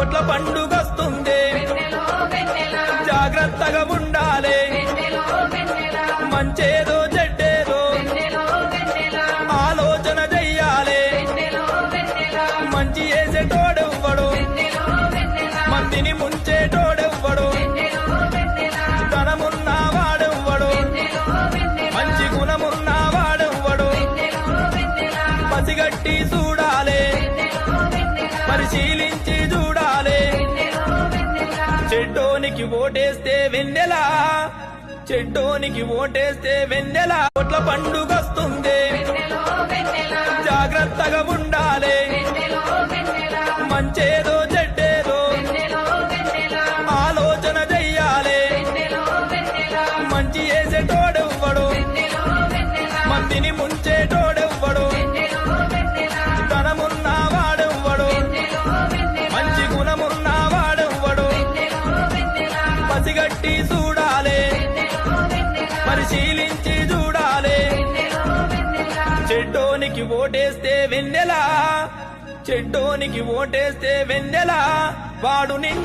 కోట్ల పండుగొస్తుంది జాగ్రత్తగా ఉండాలి మంచేదో చెడ్డేదో ఆలోచన చెయ్యాలి మంచి చేసేటోడెవ్వడు మందిని ముంచేటోడెవ్వడు ధనమున్నవాడెవ్వడు మంచి గుణమున్నవాడెవ్వడు పసిగట్టి చూడాలి పరిశీలించి చూడాలి చెడ్డోనికి ఓటేస్తే వెన్నెలా చెడ్డోనికి ఓటేస్తే వెన్నెలా కోట్ల పండుగొస్తుంది జాగ్రత్తగా ఉండాలి మంచేదో చెడ్డేదో ఆలోచన చెయ్యాలి మంచి చేసేటోడెవ్వడు మందిని ముంచేటోడెవ్వడు ధనమున్నవాడెవ్వడు మంచి గుణమున్నవాడెవ్వడు పసిగట్టి చూడాలి పరిశీలించి చూడాలి చెడ్డోనికి ఓటేస్తే వెన్నెలా చెడ్డోనికి ఓటేస్తే వెన్నెలా వాడు నిండా